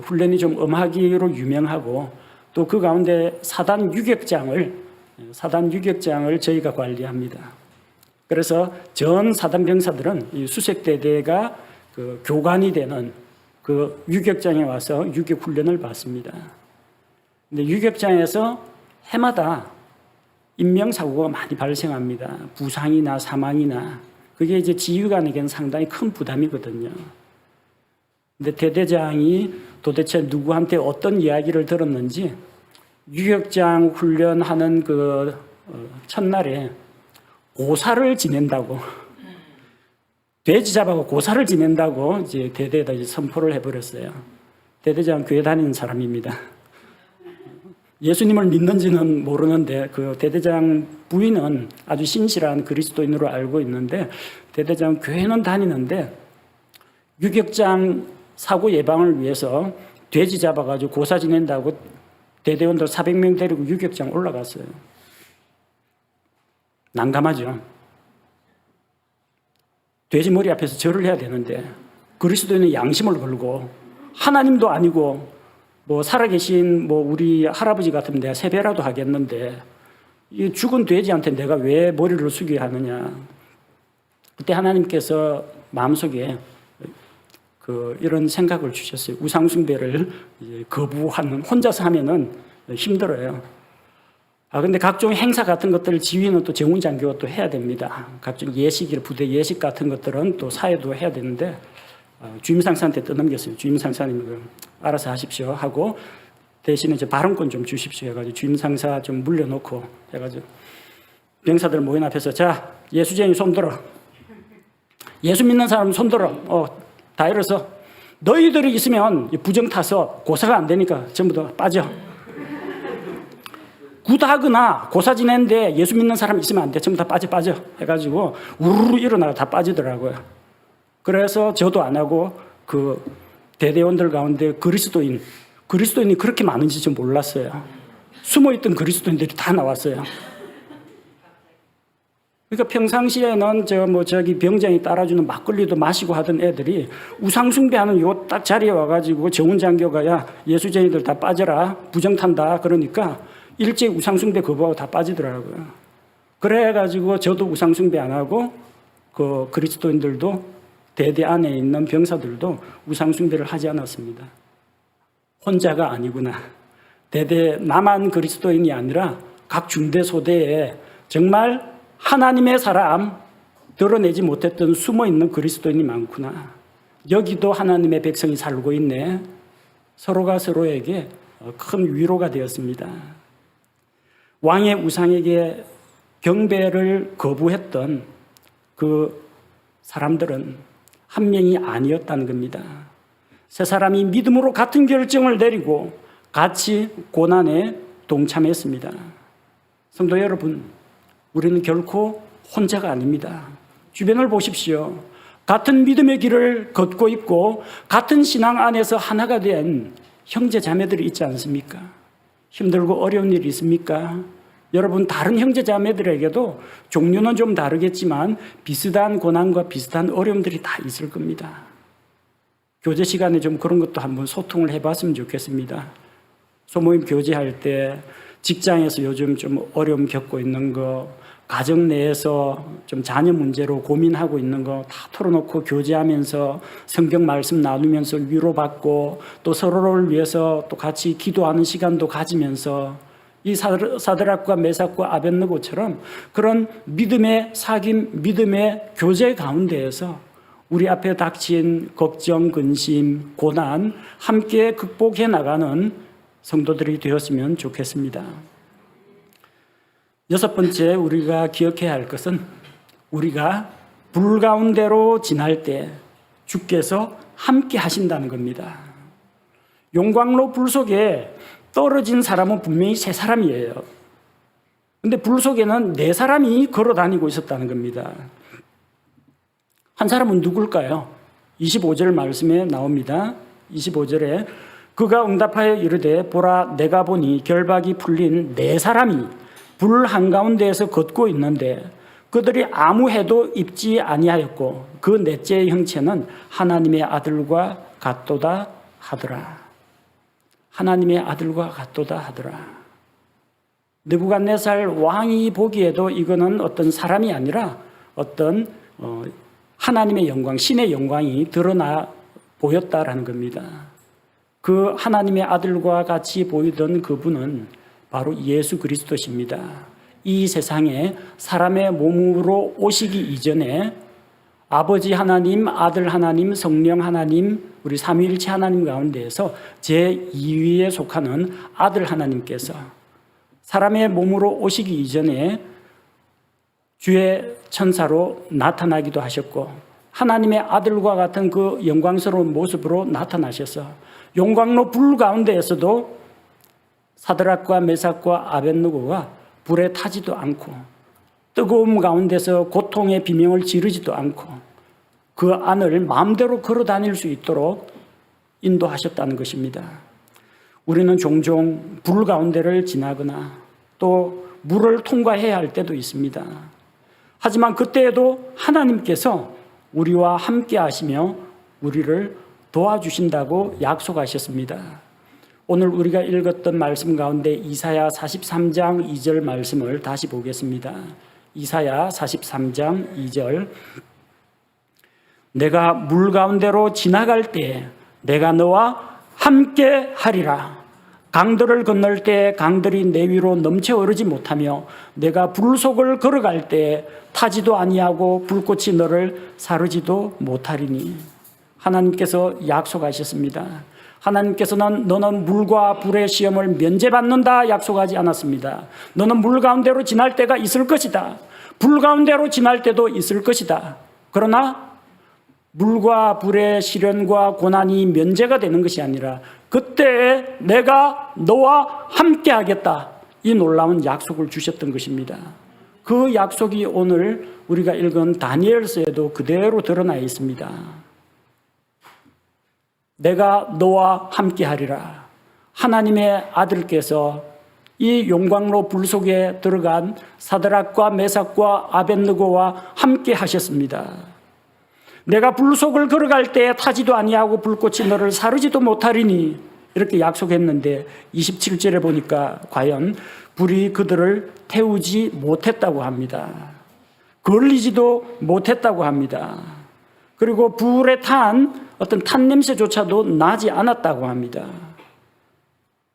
훈련이 좀 엄하기로 유명하고 또 그 가운데 사단 유격장을 저희가 관리합니다. 그래서 전 사단 병사들은 이 수색대대가 그 교관이 되는 그 유격장에 와서 유격 훈련을 받습니다. 근데 유격장에서 해마다 인명사고가 많이 발생합니다. 부상이나 사망이나 그게 이제 지휘관에게는 상당히 큰 부담이거든요. 근데 대대장이 도대체 누구한테 어떤 이야기를 들었는지 유격장 훈련하는 그 첫날에 고사를 지낸다고 돼지 잡아고 고사를 지낸다고 이제 대대에다 이제 선포를 해버렸어요. 대대장은 교회 다니는 사람입니다. 예수님을 믿는지는 모르는데 그 대대장 부인은 아주 신실한 그리스도인으로 알고 있는데 대대장 교회는 다니는데 유격장 사고 예방을 위해서 돼지 잡아가지고 고사 지낸다고 대대원들 400명 데리고 유격장 올라갔어요. 난감하죠. 돼지 머리 앞에서 절을 해야 되는데 그리스도인은 양심을 걸고 하나님도 아니고 뭐 살아계신 뭐 우리 할아버지 같으면 내가 세배라도 하겠는데 이 죽은 돼지한테 내가 왜 머리를 숙여야 하느냐. 그때 하나님께서 마음속에 이런 생각을 주셨어요. 우상숭배를 거부하는, 혼자서 하면은 힘들어요. 근데 각종 행사 같은 것들을 지휘는 또 정훈장교가 또 해야 됩니다. 각종 예식, 부대 예식 같은 것들은 또 사회도 해야 되는데 주임상사한테 떠넘겼어요. 주임상사님 알아서 하십시오 하고 대신에 이제 발언권 좀 주십시오 해가지고 주임상사 좀 물려놓고 해가지고 병사들 모인 앞에서 자, 예수쟁이 손들어. 예수 믿는 사람 손들어. 다 일어서 너희들이 있으면 부정 타서 고사가 안 되니까 전부 다 빠져. 굿하거나 고사 지내는데 예수 믿는 사람 있으면 안 돼. 전부 다 빠져 해가지고 우르르 일어나가 다 빠지더라고요. 그래서 저도 안 하고 그 대대원들 가운데 그리스도인이 그렇게 많은지 좀 몰랐어요. 숨어있던 그리스도인들이 다 나왔어요. 그러니까 평상시에는 저기 병장이 따라주는 막걸리도 마시고 하던 애들이 우상숭배하는 요 딱 자리에 와가지고 정훈장교가 야 예수쟁이들 다 빠져라 부정 탄다 그러니까 일제히 우상숭배 거부하고 다 빠지더라고요. 그래가지고 저도 우상숭배 안 하고 그 그리스도인들도 대대 안에 있는 병사들도 우상숭배를 하지 않았습니다. 혼자가 아니구나. 대대 나만 그리스도인이 아니라 각 중대 소대에 정말 하나님의 사람 드러내지 못했던 숨어있는 그리스도인이 많구나. 여기도 하나님의 백성이 살고 있네. 서로가 서로에게 큰 위로가 되었습니다. 왕의 우상에게 경배를 거부했던 그 사람들은 한 명이 아니었다는 겁니다. 세 사람이 믿음으로 같은 결정을 내리고 같이 고난에 동참했습니다. 성도 여러분, 우리는 결코 혼자가 아닙니다. 주변을 보십시오. 같은 믿음의 길을 걷고 있고 같은 신앙 안에서 하나가 된 형제 자매들이 있지 않습니까? 힘들고 어려운 일이 있습니까? 여러분 다른 형제 자매들에게도 종류는 좀 다르겠지만 비슷한 고난과 비슷한 어려움들이 다 있을 겁니다. 교제 시간에 좀 그런 것도 한번 소통을 해봤으면 좋겠습니다. 소모임 교제할 때 직장에서 요즘 좀 어려움 겪고 있는 거, 가정 내에서 좀 자녀 문제로 고민하고 있는 거 다 털어놓고 교제하면서 성경 말씀 나누면서 위로받고 또 서로를 위해서 또 같이 기도하는 시간도 가지면서 이 사드락과 메삭과 아벳느고처럼 그런 믿음의 사귐, 믿음의 교제 가운데에서 우리 앞에 닥친 걱정, 근심, 고난 함께 극복해 나가는 성도들이 되었으면 좋겠습니다. 여섯 번째 우리가 기억해야 할 것은 우리가 불 가운데로 지날 때 주께서 함께 하신다는 겁니다. 용광로 불 속에 떨어진 사람은 분명히 세 사람이에요. 근데 불 속에는 네 사람이 걸어 다니고 있었다는 겁니다. 한 사람은 누굴까요? 25절 말씀에 나옵니다. 25절에 그가 응답하여 이르되 보라 내가 보니 결박이 풀린 네 사람이 불 한가운데에서 걷고 있는데 그들이 아무 해도 입지 아니하였고 그 넷째의 형체는 하나님의 아들과 같도다 하더라. 하나님의 아들과 같도다 하더라. 느부갓네살 왕이 보기에도 이거는 어떤 사람이 아니라 어떤 하나님의 영광, 신의 영광이 드러나 보였다라는 겁니다. 그 하나님의 아들과 같이 보이던 그분은 바로 예수 그리스도십니다. 이 세상에 사람의 몸으로 오시기 이전에 아버지 하나님, 아들 하나님, 성령 하나님, 우리 삼위일체 하나님 가운데에서 제2위에 속하는 아들 하나님께서 사람의 몸으로 오시기 이전에 주의 천사로 나타나기도 하셨고 하나님의 아들과 같은 그 영광스러운 모습으로 나타나셔서 용광로 불 가운데에서도 사드락과 메삭과 아벳느고가 불에 타지도 않고 뜨거움 가운데서 고통의 비명을 지르지도 않고 그 안을 마음대로 걸어 다닐 수 있도록 인도하셨다는 것입니다. 우리는 종종 불 가운데를 지나거나 또 물을 통과해야 할 때도 있습니다. 하지만 그때에도 하나님께서 우리와 함께 하시며 우리를 도와주신다고 약속하셨습니다. 오늘 우리가 읽었던 말씀 가운데 이사야 43장 2절 말씀을 다시 보겠습니다. 이사야 43장 2절 내가 물 가운데로 지나갈 때 내가 너와 함께 하리라. 강들을 건널 때 강들이 내 위로 넘쳐 오르지 못하며 내가 불 속을 걸어갈 때 타지도 아니하고 불꽃이 너를 사르지도 못하리니. 하나님께서 약속하셨습니다. 하나님께서는 너는 물과 불의 시험을 면제받는다 약속하지 않았습니다. 너는 물 가운데로 지날 때가 있을 것이다. 불 가운데로 지날 때도 있을 것이다. 그러나 물과 불의 시련과 고난이 면제가 되는 것이 아니라 그때 내가 너와 함께 하겠다. 이 놀라운 약속을 주셨던 것입니다. 그 약속이 오늘 우리가 읽은 다니엘서에도 그대로 드러나 있습니다. 내가 너와 함께 하리라. 하나님의 아들께서 이 용광로 불 속에 들어간 사드락과 메삭과 아벳느고와 함께 하셨습니다. 내가 불 속을 걸어갈 때 타지도 아니하고 불꽃이 너를 사르지도 못하리니 이렇게 약속했는데 27절에 보니까 과연 불이 그들을 태우지 못했다고 합니다. 걸리지도 못했다고 합니다. 그리고 불에 탄 어떤 탄냄새조차도 나지 않았다고 합니다.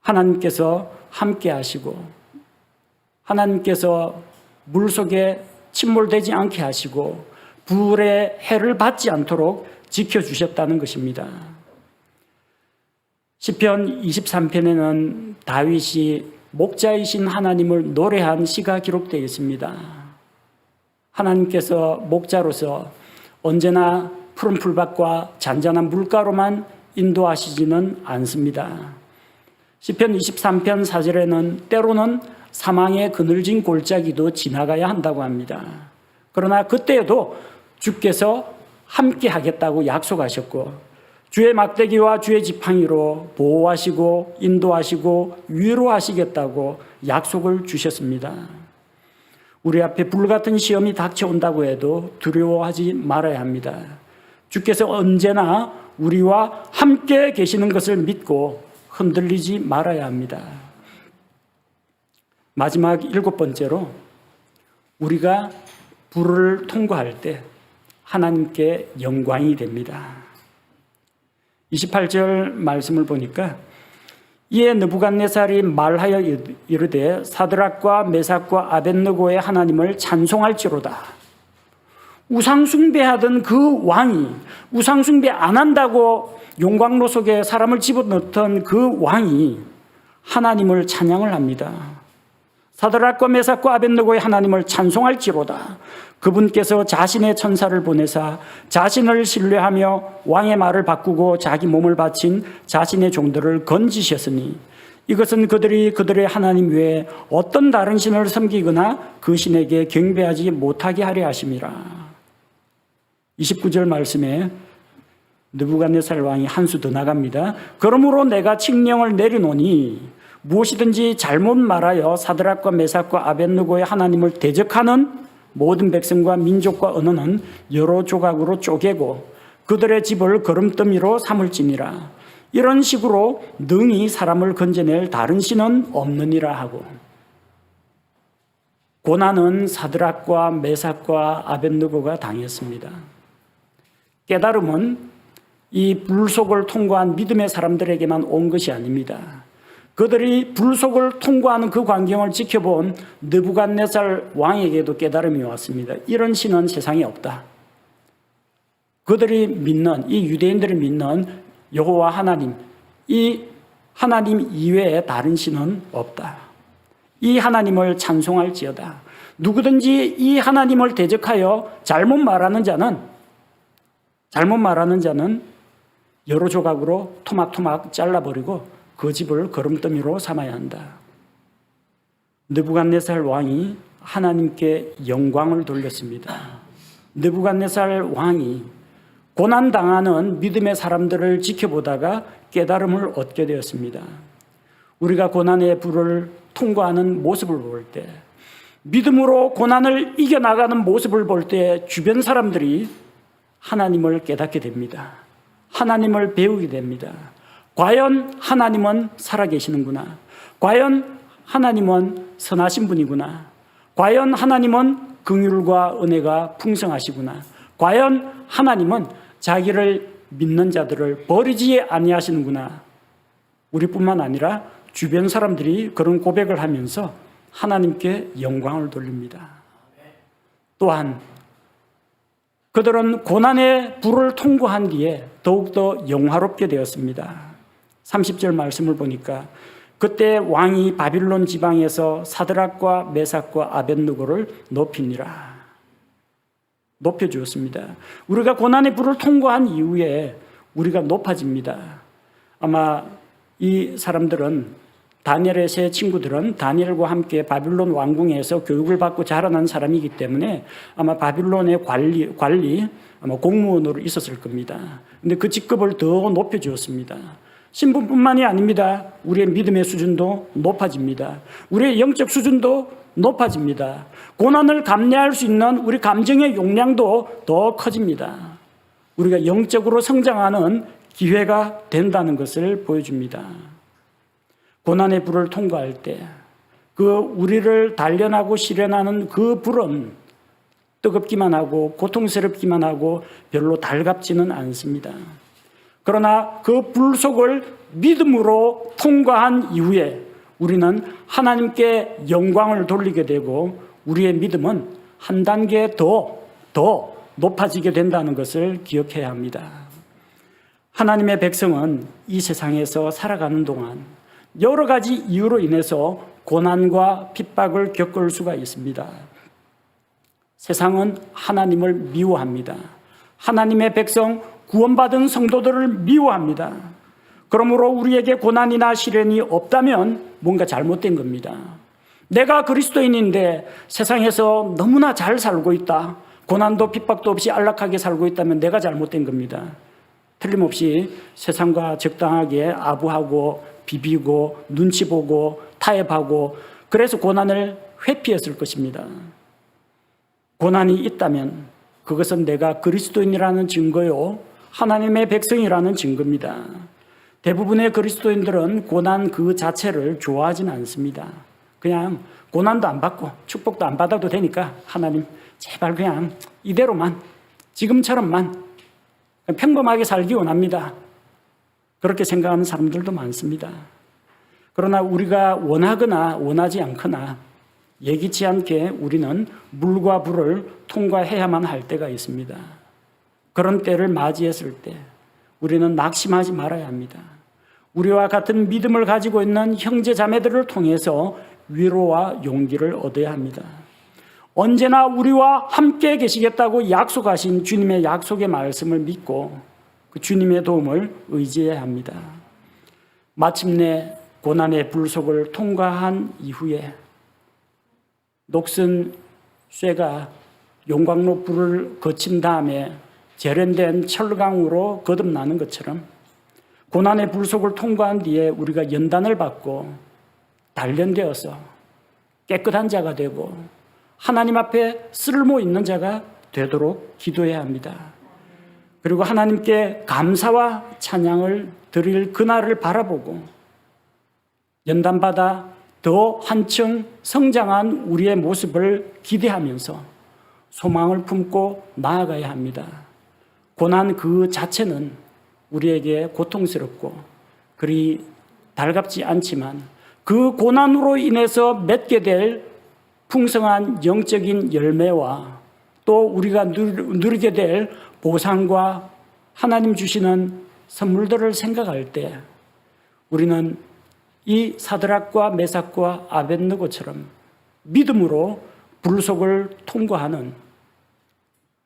하나님께서 함께 하시고 하나님께서 물 속에 침몰되지 않게 하시고 불의 해를 받지 않도록 지켜주셨다는 것입니다. 시편 23편에는 다윗이 목자이신 하나님을 노래한 시가 기록되어 있습니다. 하나님께서 목자로서 언제나 푸른 풀밭과 잔잔한 물가로만 인도하시지는 않습니다. 시편 23편 4절에는 때로는 사망의 그늘진 골짜기도 지나가야 한다고 합니다. 그러나 그때에도 주께서 함께 하겠다고 약속하셨고 주의 막대기와 주의 지팡이로 보호하시고 인도하시고 위로하시겠다고 약속을 주셨습니다. 우리 앞에 불같은 시험이 닥쳐온다고 해도 두려워하지 말아야 합니다. 주께서 언제나 우리와 함께 계시는 것을 믿고 흔들리지 말아야 합니다. 마지막 7번째로 우리가 불을 통과할 때 하나님께 영광이 됩니다. 28절 말씀을 보니까 이에 느부갓네살이 말하여 이르되 사드락과 메삭과 아벳느고의 하나님을 찬송할지로다. 우상숭배하던 그 왕이, 우상숭배 안 한다고 용광로 속에 사람을 집어넣던 그 왕이 하나님을 찬양을 합니다. 사드락과 메삭과 아벳느고의 하나님을 찬송할지로다. 그분께서 자신의 천사를 보내사 자신을 신뢰하며 왕의 말을 바꾸고 자기 몸을 바친 자신의 종들을 건지셨으니 이것은 그들이 그들의 하나님 외에 어떤 다른 신을 섬기거나 그 신에게 경배하지 못하게 하려 하심이라. 29절 말씀에 느부갓네살 왕이 한 수 더 나갑니다. 그러므로 내가 칙령을 내리노니 무엇이든지 잘못 말하여 사드락과 메삭과 아벳느고의 하나님을 대적하는 모든 백성과 민족과 언어는 여러 조각으로 쪼개고 그들의 집을 거름더미로 삼을지니라. 이런 식으로 능히 사람을 건져낼 다른 신은 없느니라 하고, 고난은 사드락과 메삭과 아벳느고가 당했습니다. 깨달음은 이 불속을 통과한 믿음의 사람들에게만 온 것이 아닙니다. 그들이 불속을 통과하는 그 광경을 지켜본 느부갓네살 왕에게도 깨달음이 왔습니다. 이런 신은 세상에 없다. 그들이 믿는, 이 유대인들이 믿는 여호와 하나님, 이 하나님 이외에 다른 신은 없다. 이 하나님을 찬송할지어다. 누구든지 이 하나님을 대적하여 잘못 말하는 자는 여러 조각으로 토막토막 잘라버리고 그 집을 거름더미로 삼아야 한다. 느부갓네살 왕이 하나님께 영광을 돌렸습니다. 느부갓네살 왕이 고난당하는 믿음의 사람들을 지켜보다가 깨달음을 얻게 되었습니다. 우리가 고난의 불을 통과하는 모습을 볼 때, 믿음으로 고난을 이겨나가는 모습을 볼 때 주변 사람들이 하나님을 깨닫게 됩니다. 하나님을 배우게 됩니다. 과연 하나님은 살아계시는구나. 과연 하나님은 선하신 분이구나. 과연 하나님은 긍휼과 은혜가 풍성하시구나. 과연 하나님은 자기를 믿는 자들을 버리지 아니하시는구나. 우리뿐만 아니라 주변 사람들이 그런 고백을 하면서 하나님께 영광을 돌립니다. 또한 그들은 고난의 불을 통과한 뒤에 더욱더 영화롭게 되었습니다. 30절 말씀을 보니까 그때 왕이 바빌론 지방에서 사드락과 메삭과 아벳느고를 높이니라. 높여주었습니다. 우리가 고난의 불을 통과한 이후에 우리가 높아집니다. 아마 이 사람들은, 다니엘의 세 친구들은 다니엘과 함께 바빌론 왕궁에서 교육을 받고 자라난 사람이기 때문에 아마 바빌론의 관리 아마 공무원으로 있었을 겁니다. 근데 그 직급을 더 높여주었습니다. 신분뿐만이 아닙니다. 우리의 믿음의 수준도 높아집니다. 우리의 영적 수준도 높아집니다. 고난을 감내할 수 있는 우리 감정의 용량도 더 커집니다. 우리가 영적으로 성장하는 기회가 된다는 것을 보여줍니다. 고난의 불을 통과할 때 그 우리를 단련하고 실현하는 그 불은 뜨겁기만 하고 고통스럽기만 하고 별로 달갑지는 않습니다. 그러나 그 불 속을 믿음으로 통과한 이후에 우리는 하나님께 영광을 돌리게 되고 우리의 믿음은 한 단계 더 높아지게 된다는 것을 기억해야 합니다. 하나님의 백성은 이 세상에서 살아가는 동안 여러 가지 이유로 인해서 고난과 핍박을 겪을 수가 있습니다. 세상은 하나님을 미워합니다. 하나님의 백성, 구원받은 성도들을 미워합니다. 그러므로 우리에게 고난이나 시련이 없다면 뭔가 잘못된 겁니다. 내가 그리스도인인데 세상에서 너무나 잘 살고 있다. 고난도 핍박도 없이 안락하게 살고 있다면 내가 잘못된 겁니다. 틀림없이 세상과 적당하게 아부하고 비비고 눈치 보고 타협하고 그래서 고난을 회피했을 것입니다. 고난이 있다면 그것은 내가 그리스도인이라는 증거요, 하나님의 백성이라는 증거입니다. 대부분의 그리스도인들은 고난 그 자체를 좋아하지는 않습니다. 그냥 고난도 안 받고 축복도 안 받아도 되니까 하나님 제발 그냥 이대로만 지금처럼만 평범하게 살기 원합니다. 그렇게 생각하는 사람들도 많습니다. 그러나 우리가 원하거나 원하지 않거나 예기치 않게 우리는 물과 불을 통과해야만 할 때가 있습니다. 그런 때를 맞이했을 때 우리는 낙심하지 말아야 합니다. 우리와 같은 믿음을 가지고 있는 형제 자매들을 통해서 위로와 용기를 얻어야 합니다. 언제나 우리와 함께 계시겠다고 약속하신 주님의 약속의 말씀을 믿고 그 주님의 도움을 의지해야 합니다. 마침내 고난의 불속을 통과한 이후에 녹슨 쇠가 용광로 불을 거친 다음에 재련된 철강으로 거듭나는 것처럼 고난의 불속을 통과한 뒤에 우리가 연단을 받고 단련되어서 깨끗한 자가 되고 하나님 앞에 쓸모 있는 자가 되도록 기도해야 합니다. 그리고 하나님께 감사와 찬양을 드릴 그날을 바라보고 연단받아 더 한층 성장한 우리의 모습을 기대하면서 소망을 품고 나아가야 합니다. 고난 그 자체는 우리에게 고통스럽고 그리 달갑지 않지만 그 고난으로 인해서 맺게 될 풍성한 영적인 열매와 또 우리가 누리게 될 보상과 하나님 주시는 선물들을 생각할 때 우리는 이 사드락과 메삭과 아벳느고처럼 믿음으로 불속을 통과하는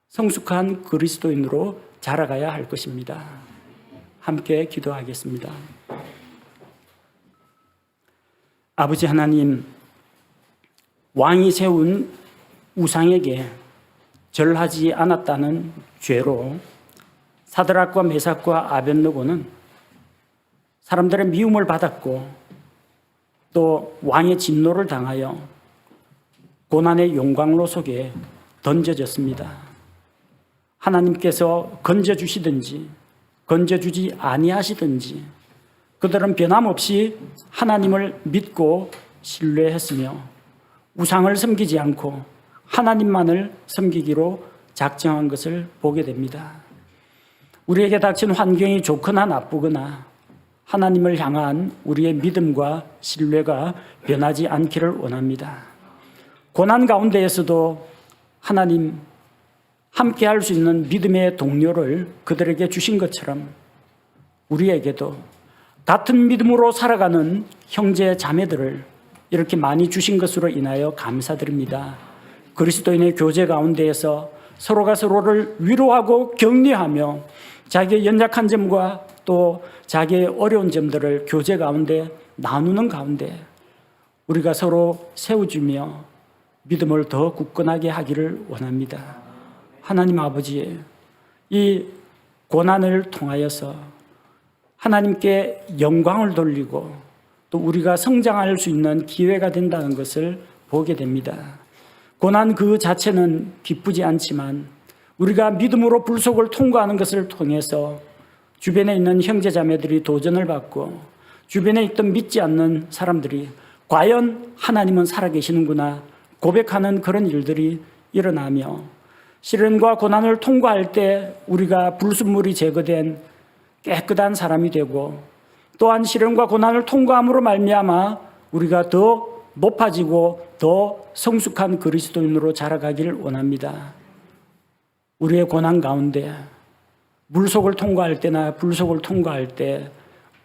성숙한 그리스도인으로 자라가야 할 것입니다. 함께 기도하겠습니다. 아버지 하나님, 왕이 세운 우상에게 절하지 않았다는 죄로 사드락과 메삭과 아벳느고는 사람들의 미움을 받았고 또 왕의 진노를 당하여 고난의 용광로 속에 던져졌습니다. 하나님께서 건져주시든지 건져주지 아니하시든지 그들은 변함없이 하나님을 믿고 신뢰했으며 우상을 섬기지 않고 하나님만을 섬기기로 작정한 것을 보게 됩니다. 우리에게 닥친 환경이 좋거나 나쁘거나 하나님을 향한 우리의 믿음과 신뢰가 변하지 않기를 원합니다. 고난 가운데에서도 하나님 함께 할 수 있는 믿음의 동료를 그들에게 주신 것처럼 우리에게도 같은 믿음으로 살아가는 형제 자매들을 이렇게 많이 주신 것으로 인하여 감사드립니다. 그리스도인의 교제 가운데에서 서로가 서로를 위로하고 격려하며 자기의 연약한 점과 또 자기의 어려운 점들을 교제 가운데 나누는 가운데 우리가 서로 세워주며 믿음을 더 굳건하게 하기를 원합니다. 하나님 아버지, 이 고난을 통하여서 하나님께 영광을 돌리고 또 우리가 성장할 수 있는 기회가 된다는 것을 보게 됩니다. 고난 그 자체는 기쁘지 않지만 우리가 믿음으로 불속을 통과하는 것을 통해서 주변에 있는 형제자매들이 도전을 받고 주변에 있던 믿지 않는 사람들이 과연 하나님은 살아계시는구나 고백하는 그런 일들이 일어나며 시련과 고난을 통과할 때 우리가 불순물이 제거된 깨끗한 사람이 되고 또한 시련과 고난을 통과함으로 말미암아 우리가 더 높아지고 더 성숙한 그리스도인으로 자라가기를 원합니다. 우리의 고난 가운데 물속을 통과할 때나 불속을 통과할 때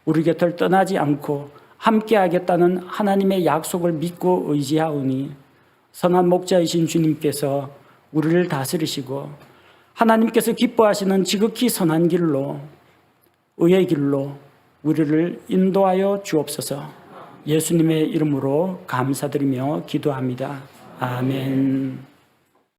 우리 곁을 떠나지 않고 함께하겠다는 하나님의 약속을 믿고 의지하오니 선한 목자이신 주님께서 우리를 다스리시고 하나님께서 기뻐하시는 지극히 선한 길로 의의 길로 우리를 인도하여 주옵소서. 예수님의 이름으로 감사드리며 기도합니다. 아멘.